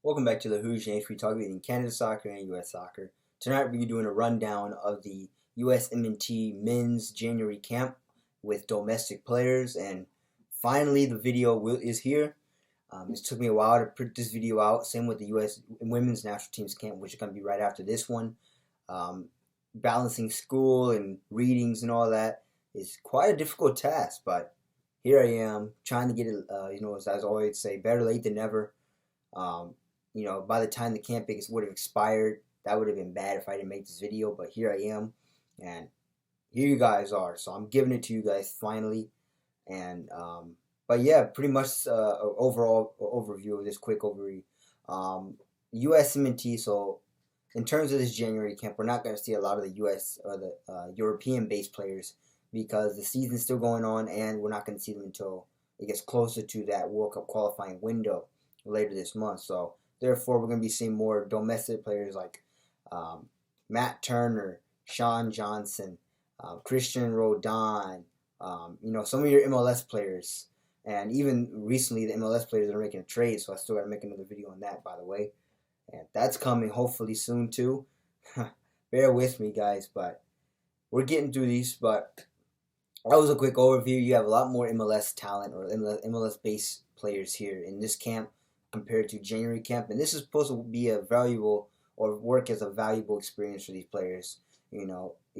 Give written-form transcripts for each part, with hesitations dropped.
Welcome back to the Who's Yanks. We talk about in Canada soccer and U.S. soccer. Tonight we're going to be doing a rundown of the USMNT men's January camp with domestic players, and finally the video is here. It took me a while to put this video out. Same with the U.S. women's national team's camp, which is going to be right after this one. Balancing school and readings and all that is quite a difficult task, but here I am trying to get it. As I always say, better late than never. By the time the camp would have expired, that would have been bad if I didn't make this video, but here I am, and here you guys are, so I'm giving it to you guys finally, and, but yeah, pretty much, overall overview of this quick overview. USMNT, so in terms of this January camp, we're not going to see a lot of the US or the European-based players because the season's still going on, and we're not going to see them until it gets closer to that World Cup qualifying window later this month, so therefore, we're going to be seeing more domestic players like Matt Turner, Sean Johnson, Christian Rodon, some of your MLS players. And even recently, the MLS players are making a trade, so I still got to make another video on that, by the way. And that's coming hopefully soon, too. Bear with me, guys, but we're getting through these. But that was a quick overview. You have a lot more MLS talent or MLS-based players here in this camp compared to January camp, and this is supposed to be a valuable or work as a valuable experience for these players.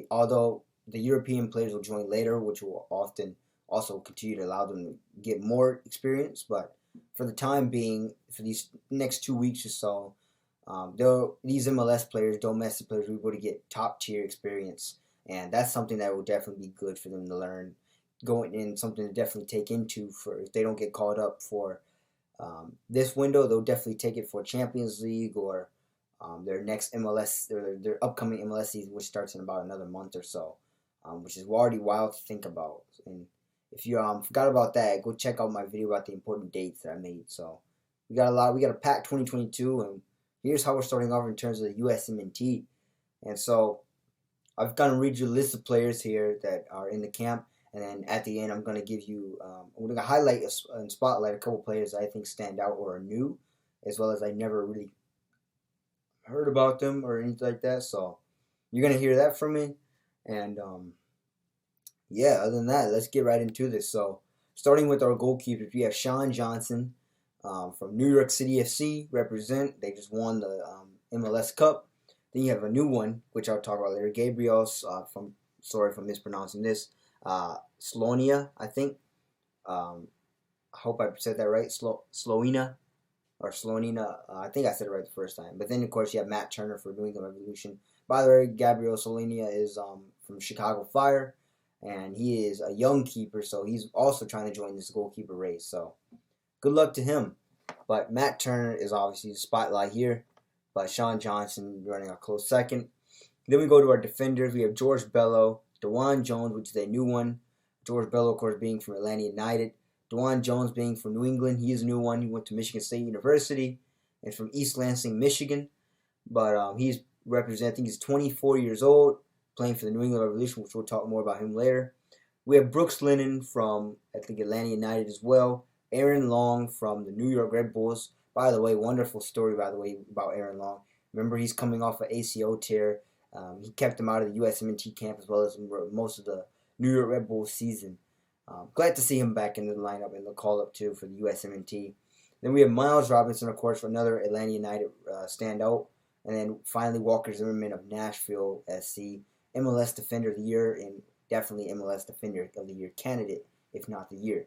Although the European players will join later, which will often also continue to allow them to get more experience, but for the time being, for these next 2 weeks or so, these MLS players, domestic players, will be able to get top tier experience, and that's something that will definitely be good for them to learn going in, something to definitely take into for if they don't get called up for this window. They'll definitely take it for Champions League or their next MLS, their upcoming MLS season, which starts in about another month or so, which is already wild to think about. And if you forgot about that, go check out my video about the important dates that I made. So we got a packed 2022, and here's how we're starting off in terms of the USMNT. And so I've got to read you a list of players here that are in the camp. And then at the end, I'm going to give you, I'm going to highlight and spotlight a couple players that I think stand out or are new, as well as I never really heard about them or anything like that. So you're going to hear that from me. And yeah, other than that, let's get right into this. So starting with our goalkeepers, we have Sean Johnson from New York City FC, represent. They just won the MLS Cup. Then you have a new one, which I'll talk about later, Gabriel, sorry if I'm mispronouncing this, Salonia, I think. I hope I said that right. Slonina or Slonina. I think I said it right the first time. But then, of course, you have Matt Turner for New England Revolution. By the way, Gabriel Salonia is from Chicago Fire, and he is a young keeper, so he's also trying to join this goalkeeper race. So good luck to him. But Matt Turner is obviously the spotlight here, but Sean Johnson running a close second. Then we go to our defenders. We have George Bellow, Juwan Jones, which is a new one. George Bellow, of course, being from Atlanta United. Juwan Jones being from New England. He is a new one. He went to Michigan State University and from East Lansing, Michigan. But he's representing, he's 24 years old, playing for the New England Revolution, which we'll talk more about him later. We have Brooks Linden from, I think, Atlanta United as well. Aaron Long from the New York Red Bulls. By the way, wonderful story, by the way, about Aaron Long. Remember, he's coming off an ACO tear. He kept him out of the USMNT camp as well as most of the New York Red Bulls season. Glad to see him back in the lineup and the call-up, too, for the USMNT. Then we have Miles Robinson, of course, for another Atlanta United standout. And then finally, Walker Zimmerman of Nashville SC, MLS Defender of the Year, and definitely MLS Defender of the Year candidate, if not the year.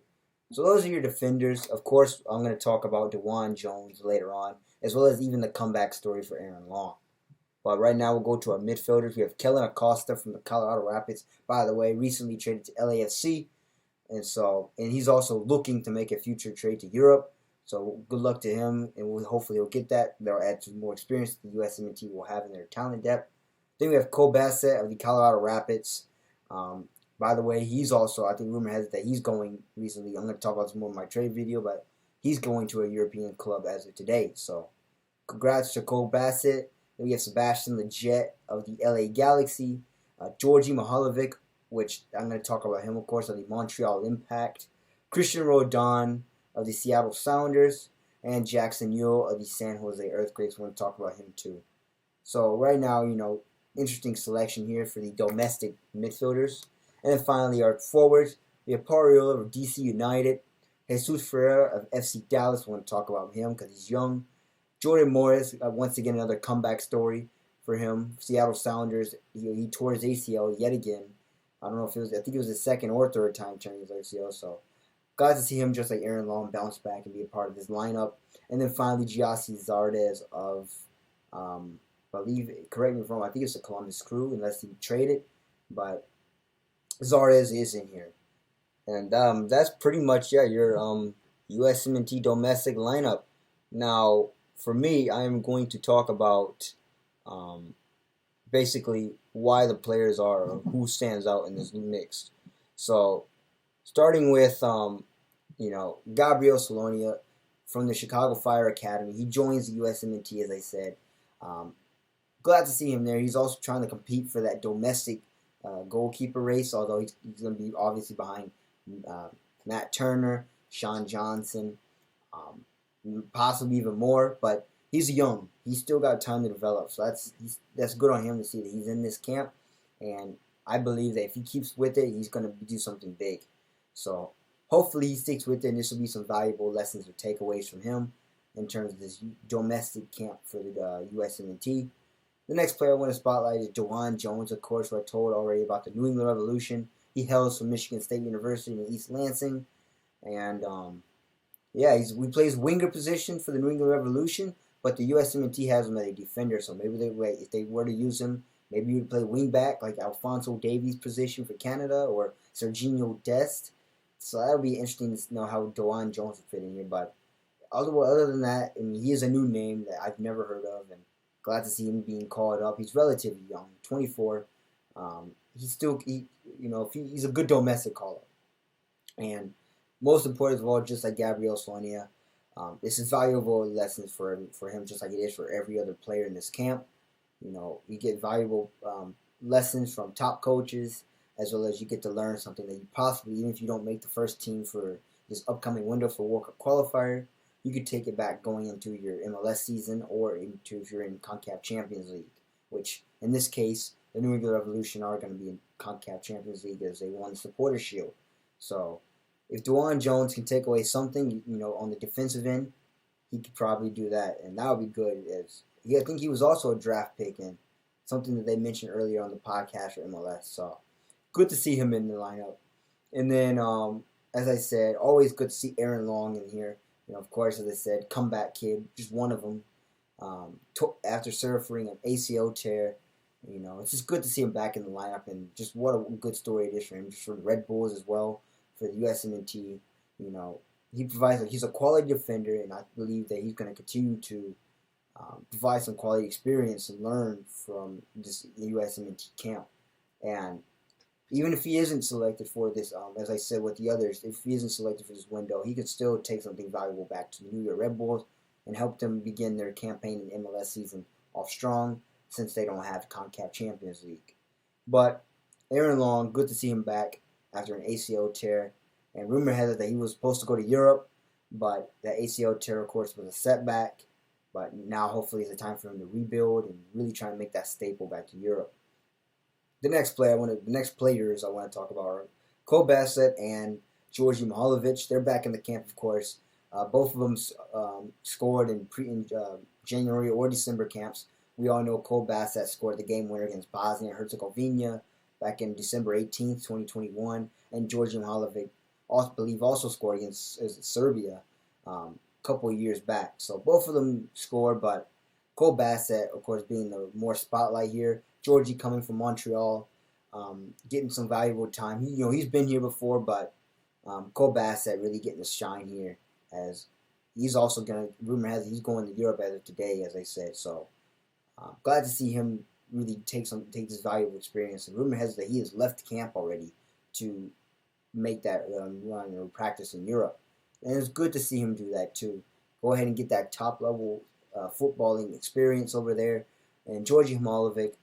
So those are your defenders. Of course, I'm going to talk about Juwan Jones later on, as well as even the comeback story for Aaron Long. But right now, we'll go to our midfielders. We have Kellen Acosta from the Colorado Rapids. By the way, recently traded to LAFC. And he's also looking to make a future trade to Europe. So good luck to him, and hopefully he'll get that. That'll add to more experience the USMNT will have in their talent depth. Then we have Bassett of the Colorado Rapids. By the way, he's also, I think rumor has it that he's going recently. I'm going to talk about this more in my trade video, but he's going to a European club as of today. So congrats to Bassett. Then we have Sebastian Lletget of the LA Galaxy. Georgi Mihalovic, which I'm going to talk about him, of course, of the Montreal Impact. Christian Rodon of the Seattle Sounders. and Jackson Ewell of the San Jose Earthquakes. Want to talk about him too. So right now, interesting selection here for the domestic midfielders. And then finally, our forwards, we have Pariola of DC United, Jesus Ferreira of FC Dallas. We want to talk about him because he's young. Jordan Morris, once again, another comeback story for him. Seattle Sounders, he tore his ACL yet again. I don't know if it was, I think it was his second or third time tearing his ACL. So glad to see him, just like Aaron Long, bounce back and be a part of this lineup. And then finally, Giassi Zardes of, I believe, correct me if I'm wrong, I think it's the Columbus Crew, unless he traded. But Zardes is in here. And that's pretty much, your USMNT domestic lineup. Now, for me, I am going to talk about basically why the players are, or who stands out in this mix. So, starting with, Gabriel Salonia from the Chicago Fire Academy. He joins the USMNT, as I said. Glad to see him there. He's also trying to compete for that domestic goalkeeper race, although he's going to be obviously behind Matt Turner, Sean Johnson, possibly even more. But he's young. He's still got time to develop. So that's good on him to see that he's in this camp. And I believe that if he keeps with it, he's going to do something big. So hopefully he sticks with it, and this will be some valuable lessons or takeaways from him in terms of this domestic camp for the USMNT. The next player I want to spotlight is Juwan Jones, of course, who I told already about the New England Revolution. He hails from Michigan State University in East Lansing. And, he plays winger position for the New England Revolution, but the USMNT has him as a defender, so maybe if they were to use him, maybe he would play wing back, like Alphonso Davies' position for Canada, or Serginho Dest. So that would be interesting to know how Juwan Jones would fit in here. But other than that, I mean, he is a new name that I've never heard of, and glad to see him being called up. He's relatively young, 24. He's a good domestic call-up. And most important of all, just like Gabriel Salonia, this is valuable lessons for him, just like it is for every other player in this camp. You get valuable lessons from top coaches, as well as you get to learn something that you possibly, even if you don't make the first team for this upcoming window for World Cup qualifier, you could take it back going into your MLS season, or into if you're in CONCACAF Champions League, which in this case, the New England Revolution are going to be in CONCACAF Champions League as they won the Supporters Shield. So if Juwan Jones can take away something, on the defensive end, he could probably do that, and that would be good. I think he was also a draft pick, and something that they mentioned earlier on the podcast for MLS. So good to see him in the lineup. And then, as I said, always good to see Aaron Long in here. Of course, as I said, comeback kid, just one of them. After suffering an ACL tear, it's just good to see him back in the lineup, and just what a good story it is for him. Just for the Red Bulls as well, for the USMNT. He's a quality defender, and I believe that he's going to continue to provide some quality experience and learn from this USMNT camp. And even if he isn't selected for this, as I said with the others, if he isn't selected for this window, he could still take something valuable back to the New York Red Bulls and help them begin their campaign in MLS season off strong, since they don't have CONCACAF Champions League. But Aaron Long, good to see him back after an ACL tear. And rumor has it that he was supposed to go to Europe, but that ACL tear, of course, was a setback. But now, hopefully, it's a time for him to rebuild and really try and make that staple back to Europe. The next players I want to talk about are Cole Bassett and Georgi Mihalovic. They're back in the camp, of course. Both of them scored in January or December camps. We all know Cole Bassett scored the game winner against Bosnia and Herzegovina back in December 18th, 2021. And Georgi Mihalovic, also scored against Serbia a couple of years back. So both of them scored, but Cole Bassett, of course, being the more spotlight here. Georgie coming from Montreal, getting some valuable time. He's been here before, but Cole Bassett really getting the shine here, as he's also rumor has it he's going to Europe as of today, as I said. So glad to see him really take this valuable experience. And rumor has it that he has left camp already to make that run or practice in Europe. And it's good to see him do that too. Go ahead and get that top level footballing experience over there. And Georgi Mihalovic,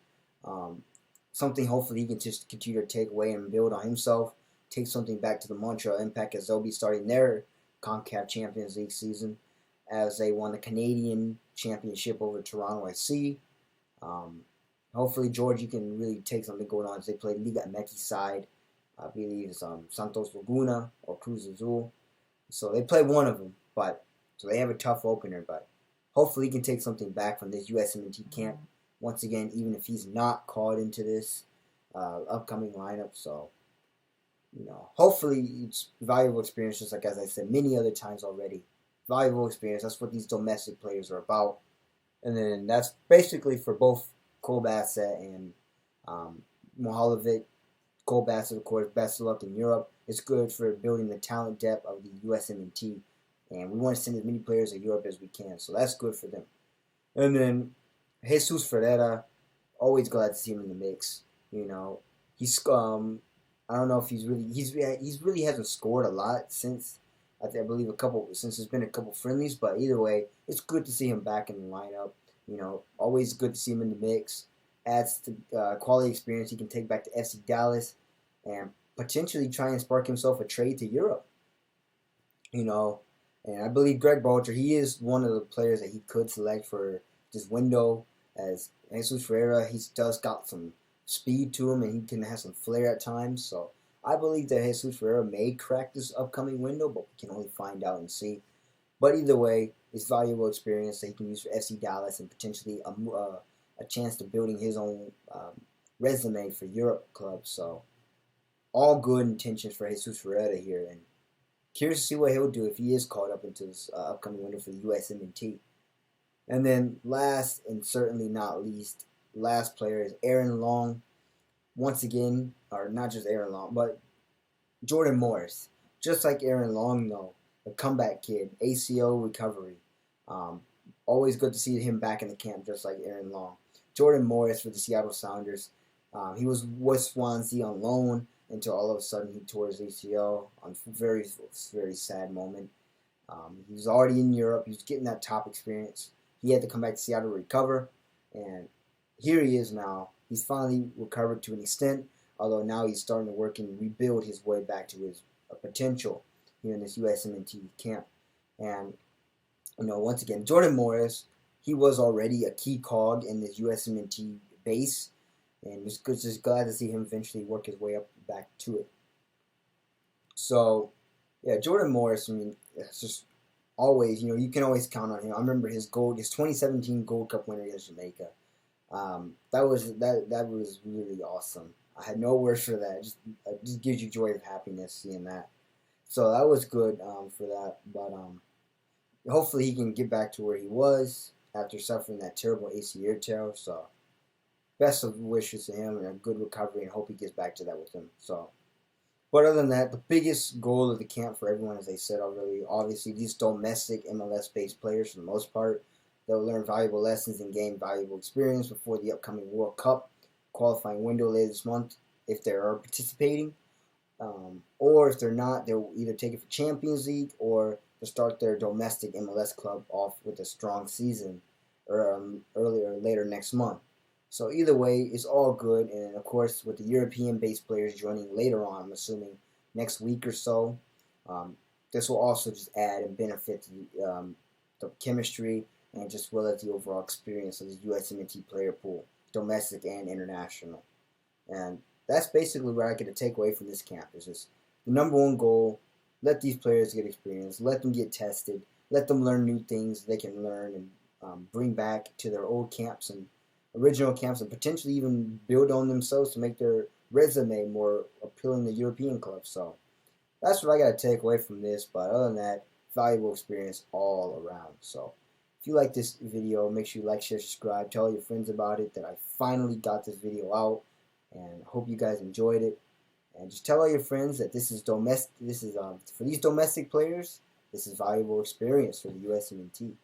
something hopefully he can just continue to take away and build on himself. Take something back to the Montreal Impact, as they'll be starting their CONCACAF Champions League season. as they won the Canadian Championship over Toronto FC. Um, Hopefully, Georgia can really take something going on as they play Liga MX side. I believe it's Santos Laguna or Cruz Azul. So they play one of them, but so they have a tough opener. But hopefully, he can take something back from this USMNT camp once again, even if he's not called into this upcoming lineup. So hopefully, it's valuable experience, just like as I said many other times already. Valuable experience. That's what these domestic players are about. And then that's basically for both Cole Bassett and Mohalovic. Cole Bassett, of course, best of luck in Europe. It's good for building the talent depth of the USMNT. And we want to send as many players to Europe as we can. So that's good for them. And then Jesus Ferreira, always glad to see him in the mix. He's I don't know if he's really hasn't scored a lot since I believe since there's been a couple friendlies, but either way, it's good to see him back in the lineup. Always good to see him in the mix. Adds to quality experience he can take back to FC Dallas and potentially try and spark himself a trade to Europe. And I believe Greg Bolger, he is one of the players that he could select for this window, as Jesus Ferreira, he does got some speed to him and he can have some flair at times. So I believe that Jesus Ferreira may crack this upcoming window, but we can only find out and see. But either way, it's valuable experience that he can use for FC Dallas and potentially a chance to building his own resume for Europe clubs. So all good intentions for Jesus Ferreira here, and curious to see what he'll do if he is called up into this upcoming window for the USMNT. And then last and certainly not least, last player is Aaron Long. Once again, or not just Aaron Long, but Jordan Morris. Just like Aaron Long, though, the comeback kid, ACO recovery. Always good to see him back in the camp, just like Aaron Long. Jordan Morris for the Seattle Sounders. He was with Swansea on loan until all of a sudden he tore his ACL on a very, very sad moment. He was already in Europe. He was getting that top experience. He had to come back to Seattle to recover, and here he is now. He's finally recovered to an extent, although now he's starting to work and rebuild his way back to his potential here in this USMNT camp. And once again, Jordan Morris, he was already a key cog in this USMNT base, and it's just glad to see him eventually work his way up back to it. So, yeah, Jordan Morris, it's just always, you can always count on him. I remember his 2017 Gold Cup winner against Jamaica. That was really awesome. I had no words for that. It just gives you joy of happiness seeing that. So that was good for that. But hopefully he can get back to where he was after suffering that terrible ACL tear. So best of wishes to him and a good recovery, and hope he gets back to that with him. So, but other than that, the biggest goal of the camp for everyone, as they said already, obviously these domestic MLS-based players for the most part, they'll learn valuable lessons and gain valuable experience before the upcoming World Cup qualifying window later this month, if they are participating. Or if they're not, they'll either take it for Champions League or to start their domestic MLS club off with a strong season earlier later next month. So either way, it's all good. And of course, with the European-based players joining later on, I'm assuming next week or so, this will also just add and benefit the chemistry and just well as the overall experience of the USMNT player pool, domestic and international. And that's basically what I get to take away from this camp. Is just the number one goal: let these players get experience, let them get tested, let them learn new things they can learn and bring back to their old camps and original camps, and potentially even build on themselves to make their resume more appealing to European clubs. So that's what I got to take away from this. But other than that, valuable experience all around. So if you like this video, make sure you like, share, subscribe, tell your friends about it, that I finally got this video out, and hope you guys enjoyed it. And just tell all your friends that this is domestic. This is for these domestic players. This is valuable experience for the USMNT.